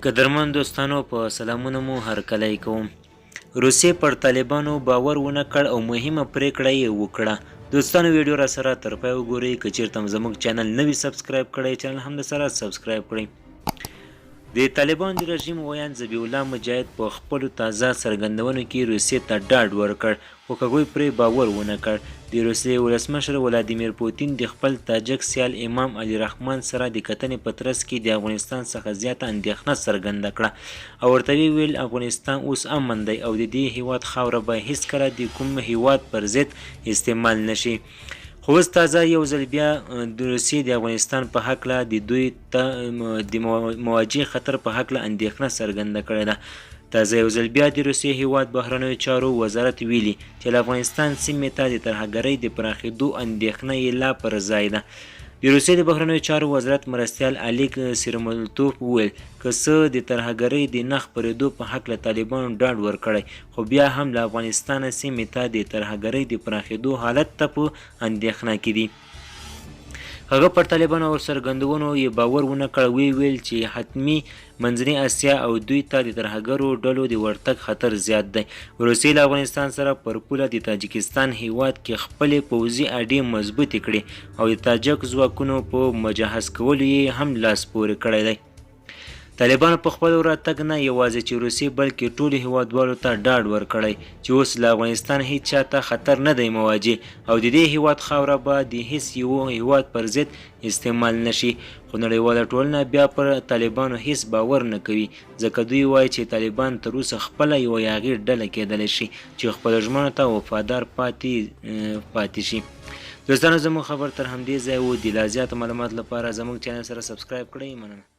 قدرمن دوستانو په سلامونه مو هرکلی کوم. روسیې پر طالبانو باور ونه کړ او مهمه پریکړه یې وکړه. دوستانو ویډیو را سره تر پای وګورئ. که چیرته هم زموږ چینل نوي سبسکرایب کړئ چینل هم د سره سبسکرایب کړئ. د طالبان د رژیم ویان ذبیح الله مجاهد په خپلو تازه څرګندونو کې روسیې ته ډاډ ورکړ خو هغوی پرې باور ونه کړ. د روسیې ولسمشر ولادیمیر پوتین د خپل تاجک سیال امام علي رحمان سره د کتنې په ترڅ کې د افغانستان څخه زیاته اندېښنه څرګنده کړه او ورته ویل افغانستان اوس امن دی او د دې هیواد خاوره به هیڅکله د کوم هیواد پر ضد استعمال نشي. خو اوس تازه یو ځل بیا د روسیې د افغانستان په هکله د دوی ته د مواجه خطر په هکله اندېښنه څرګنده کړې ده. تازه یو ځل بیا د روسیې هیواد بهرنیو چارو وزارت ویلي چې له افغانستان سیمې ته د ترهګرۍ د پراخېدو اندېښنه یې لا پر ځای ده. د روسیې د بهرنیو چارو وزارت مرستیال الیک سیرمولتوف وویل که څه د ترهګرۍ د نه خپرېدو په هکله طالبانو ډاډ ورکړی خو بیا هم له افغانستانه سیمې ته د ترهګرۍ د پراخېدو حالت ته په اندېښنه کې دي. هغه پر طالبانو او څرګندونو یې باور ونه کړ. ویل چې حتمي منځنۍ اسیا او دوی ته د ترهګرو ډلو د ورتګ خطر زیات دی. روسیې له افغانستان سره پر پوله د تاجکستان هیواد کې خپلې پوځي اډې مضبوطې کړې او د تاجک ځواکونو په مجهز کولو یې هم لاس پورې کړی دی. طالبانو په خپل راتګ نه یوازې چې روسیې بلکې ټولو هیوادوالو ته ډاډ ورکړی چې اوس له افغانستان هیڅ چاته خطر نه دی مواجه او د دې هیواد خاوره به د هیڅ یو هیواد پر ضد استعمال نشي. خو نړیواله ټولنه بیا پر طالبانو هیڅ باور نه کوي ځکه دوی وایي چې طالبان تر اوسه خپله یوه یاغي ډله کیدلی شي چې خپلو ژمنو ته وفادار پاتې شي. دوستانو زموږ خبر تر همدې ځای و. د لا زیات معلومات لپاره زموږ چینل سره سبسکرایب کړئ. مننه.